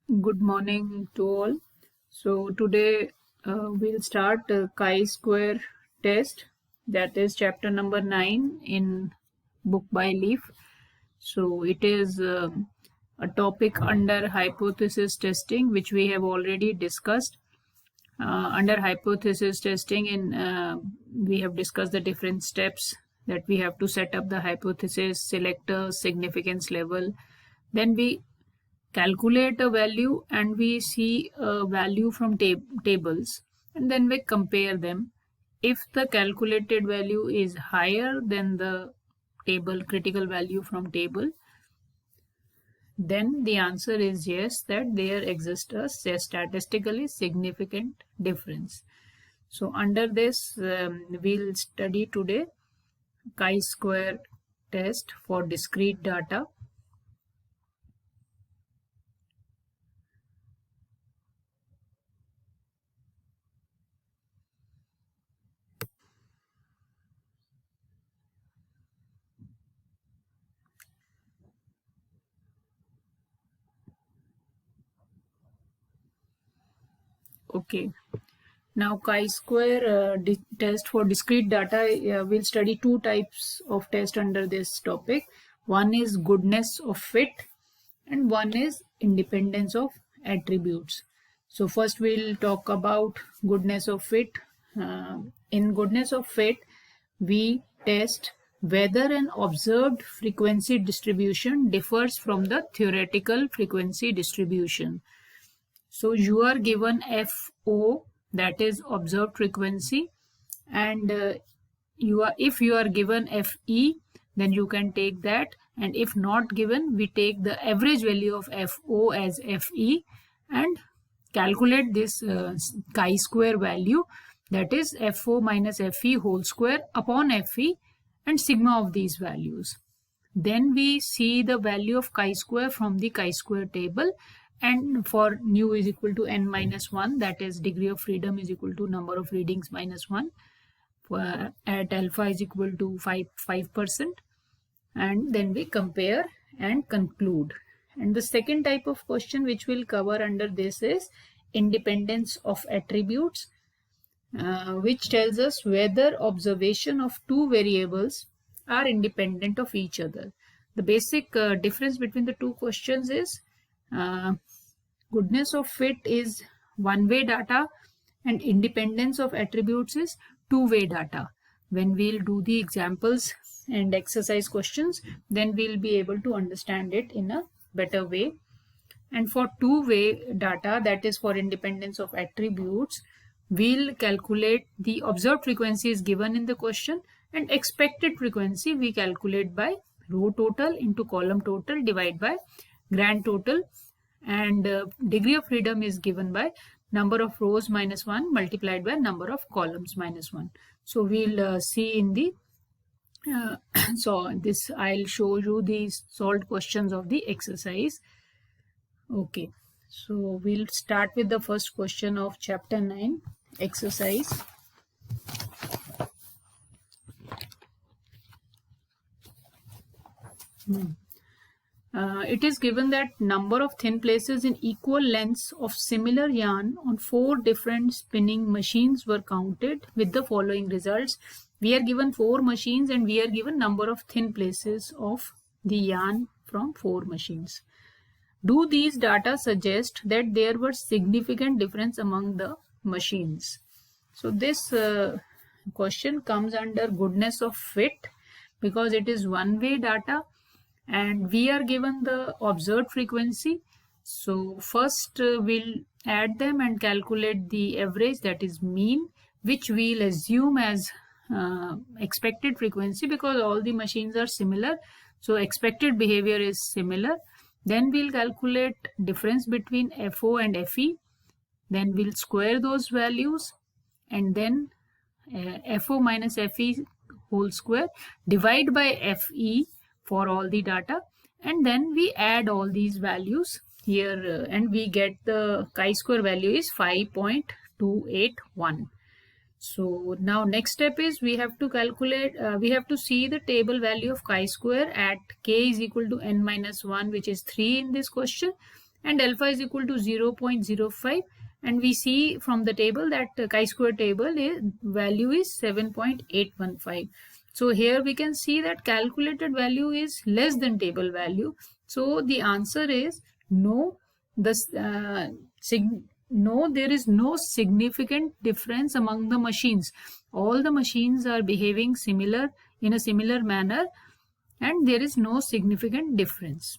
Good morning to all. So today we'll start chi-square test, that is chapter number 9 in book by Leaf. So it is a topic under hypothesis testing which we have already discussed. Under hypothesis testing we have discussed the different steps that we have to set up the hypothesis, select a significance level, then we calculate a value and we see a value from tables, and then we compare them. If the calculated value is higher than the table critical value from table, then the answer is yes, that there exists a statistically significant difference. So under this we'll study today chi-square test for discrete data. Okay, now chi-square test for discrete data, we'll study two types of test under this topic. One is goodness of fit and one is independence of attributes. So first we'll talk about goodness of fit. In goodness of fit, we test whether an observed frequency distribution differs from the theoretical frequency distribution. So you are given FO, that is observed frequency, and if you are given FE, then you can take that, and if not given, we take the average value of FO as FE and calculate this chi-square value, that is FO minus FE whole square upon FE and sigma of these values. Then we see the value of chi-square from the chi-square table, and for nu is equal to n minus 1, that is degree of freedom is equal to number of readings minus 1, at alpha is equal to 5%, and then we compare and conclude. And the second type of question which we'll cover under this is independence of attributes, which tells us whether observation of two variables are independent of each other. The basic difference between the two questions is goodness of fit is one-way data and independence of attributes is two-way data. When we'll do the examples and exercise questions, then we'll be able to understand it in a better way. And for two-way data, that is for independence of attributes, we'll calculate the observed frequency is given in the question, and expected frequency we calculate by row total into column total divided by grand total, and degree of freedom is given by number of rows minus 1 multiplied by number of columns minus 1. So we'll see in the so this I'll show you the solved questions of the exercise. Okay, so we'll start with the first question of chapter 9 exercise. It is given that number of thin places in equal lengths of similar yarn on 4 different spinning machines were counted with the following results. We are given 4 machines and we are given number of thin places of the yarn from 4 machines. Do these data suggest that there were significant difference among the machines? So this question comes under goodness of fit because it is one-way data and we are given the observed frequency. So first we'll add them and calculate the average, that is mean, which we'll assume as expected frequency because all the machines are similar, so expected behavior is similar. Then we'll calculate difference between FO and FE, then we'll square those values, and then FO minus FE whole square divide by FE for all the data, and then we add all these values here and we get the chi-square value is 5.281. So now next step is we have to calculate, we have to see the table value of chi-square at k is equal to n minus 1, which is 3 in this question, and alpha is equal to 0.05, and we see from the table that chi-square table value is 7.815. So here we can see that calculated value is less than table value. So the answer is no. No, there is no significant difference among the machines. All the machines are behaving similar in a similar manner, and there is no significant difference.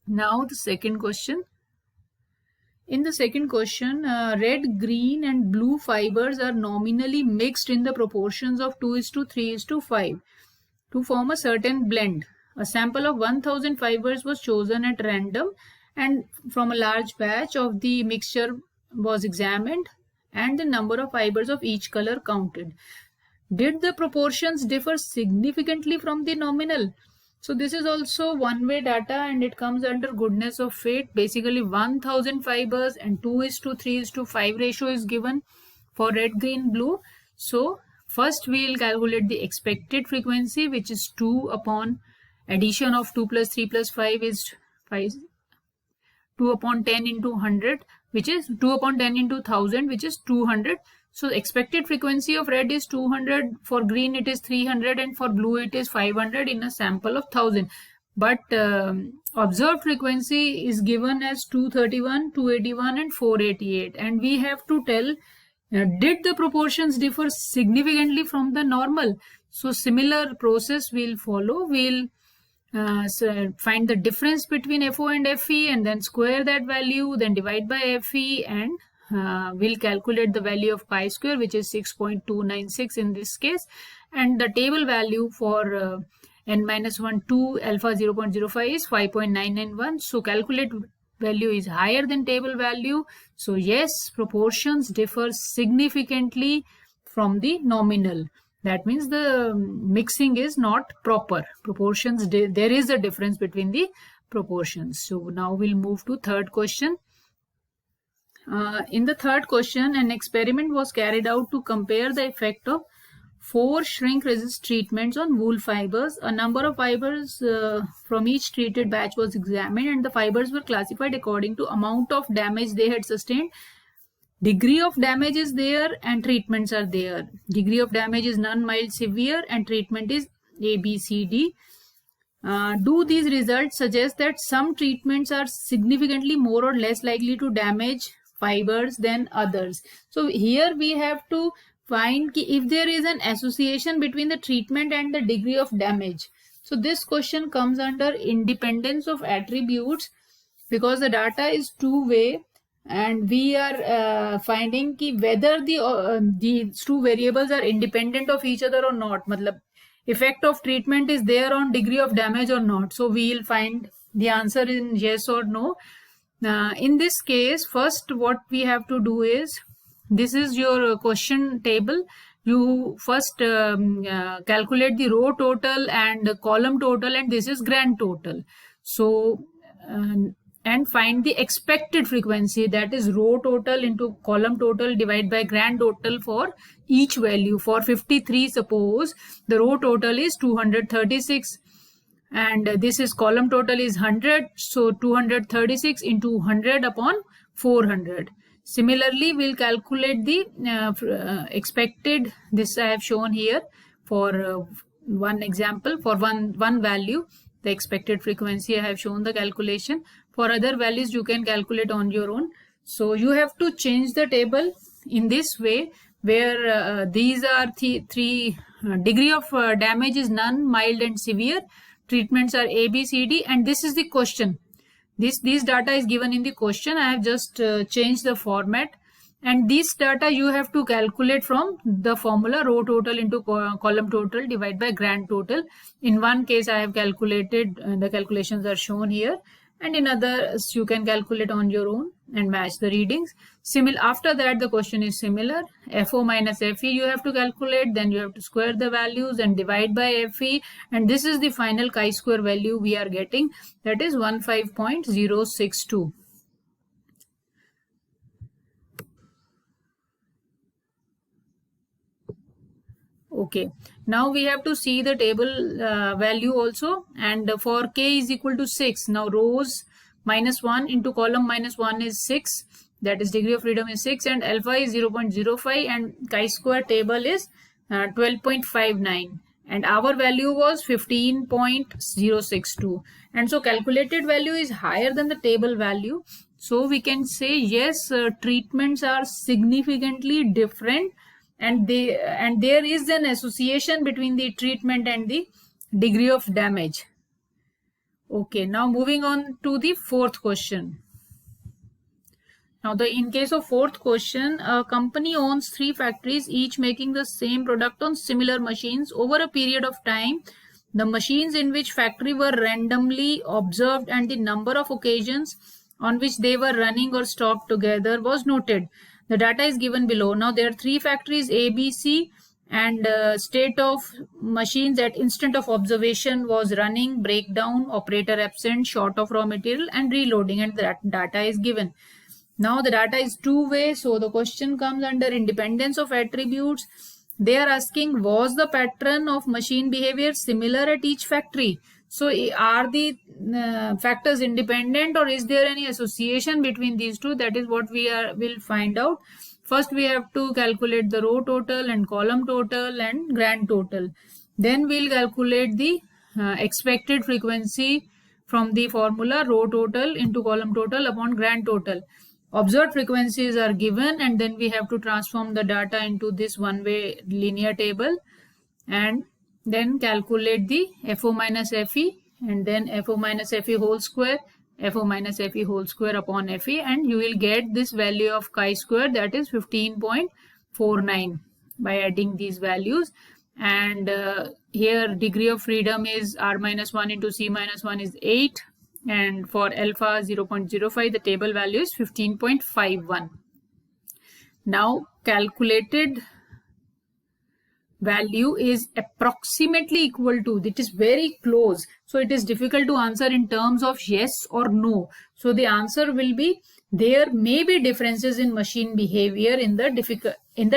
Now the second question. In the second question, red, green and blue fibers are nominally mixed in the proportions of 2:3:5 to form a certain blend. A sample of 1000 fibers was chosen at random, and from a large batch of the mixture was examined, and the number of fibers of each color counted. Did the proportions differ significantly from the nominal? So this is also one-way data, and it comes under goodness of fit. Basically 1000 fibers and 2:3:5 ratio is given for red, green, blue. So first we will calculate the expected frequency, which is 2 upon addition of 2 plus 3 plus 5 is 5. 2 upon 10 into 100, which is 2 upon 10 into 1000, which is 200. So expected frequency of red is 200, for green it is 300, and for blue it is 500 in a sample of 1000. But observed frequency is given as 231, 281 and 488, and we have to tell did the proportions differ significantly from the normal. So similar process we'll follow. We'll find the difference between FO and FE, and then square that value, then divide by FE, and we'll calculate the value of chi-square, which is 6.296 in this case, and the table value for n-1 2 alpha 0.05 is 5.991. So calculate value is higher than table value. So yes, proportions differ significantly from the nominal. That means the mixing is not proper. Proportions, there is a difference between the proportions. So now we'll move to third question. In the third question, an experiment was carried out to compare the effect of 4 shrink resist treatments on wool fibers. A number of fibers from each treated batch was examined, and the fibers were classified according to amount of damage they had sustained. Degree of damage is there and treatments are there. Degree of damage is none, mild, severe, and treatment is A, B, C, D. Do these results suggest that some treatments are significantly more or less likely to damage fibers than others? So here we have to find if there is an association between the treatment and the degree of damage. So this question comes under independence of attributes, because the data is two-way, and we are finding whether these two variables are independent of each other or not. Matlab, effect of treatment is there on degree of damage or not. So we will find the answer in yes or no. In this case, first what we have to do is, this is your question table. You first calculate the row total and column total, and this is grand total. So and find the expected frequency, that is row total into column total divided by grand total for each value. For 53, suppose the row total is 236 and this is column total is 100, so 236 into 100 upon 400. Similarly, we'll calculate the expected, this I have shown here for one example, for one value, the expected frequency I have shown the calculation. For other values you can calculate on your own. So you have to change the table in this way, where these are three degree of damage is none, mild and severe. Treatments are A, B, C, D, and this is the question. This data is given in the question. I have just changed the format, and this data you have to calculate from the formula row total into column total divided by grand total. In one case I have calculated, the calculations are shown here, and in others you can calculate on your own and match the readings. After that the question is similar. FO minus FE you have to calculate, then you have to square the values and divide by FE, and this is the final chi-square value we are getting, that is 15.062. Okay, now we have to see the table value also, and for k is equal to 6. Now rows -1 into column -1 is 6, that is degree of freedom is 6, and alpha is 0.05, and chi-square table is 12.59, and our value was 15.062, and so calculated value is higher than the table value. So we can say yes, treatments are significantly different, and there is an association between the treatment and the degree of damage. Okay, now moving on to the fourth question. Now, in case of fourth question, a company owns 3 factories, each making the same product on similar machines. Over a period of time, the machines in which factory were randomly observed and the number of occasions on which they were running or stopped together was noted. The data is given below. Now, there are 3 factories A, B, C, and state of machines at instant of observation was running, breakdown, operator absent, short of raw material, and reloading, and that data is given. Now the data is two-way, so the question comes under independence of attributes. They are asking, was the pattern of machine behavior similar at each factory? So are the factors independent, or is there any association between these two? That is what will find out. First we have to calculate the row total and column total and grand total. Then we'll calculate the expected frequency from the formula row total into column total upon grand total. Observed frequencies are given, and then we have to transform the data into this one-way linear table, and then calculate the FO minus FE, and then FO minus FE whole square, FO minus FE whole square upon FE, and you will get this value of chi-square, that is 15.49 by adding these values. And here degree of freedom is R minus 1 into C minus 1 is 8. And for alpha 0.05, the table value is 15.51. Now calculated value is approximately equal to, it is very close, so it is difficult to answer in terms of yes or no. So the answer will be, there may be differences in machine behavior in the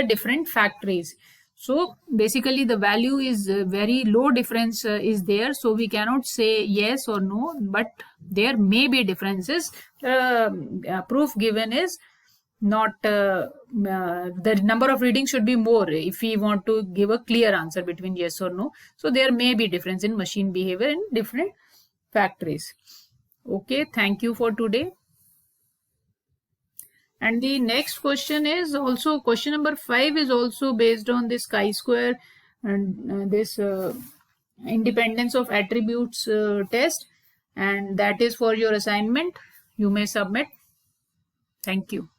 different factories. So basically the value is very low difference is there, so we cannot say yes or no, but there may be differences. Proof given is not the number of readings should be more if we want to give a clear answer between yes or no. So there may be difference in machine behavior in different factories. Okay, thank you for today. And the next question is also, question number 5 is also based on this chi-square and this independence of attributes test, and that is for your assignment. You may submit. Thank you.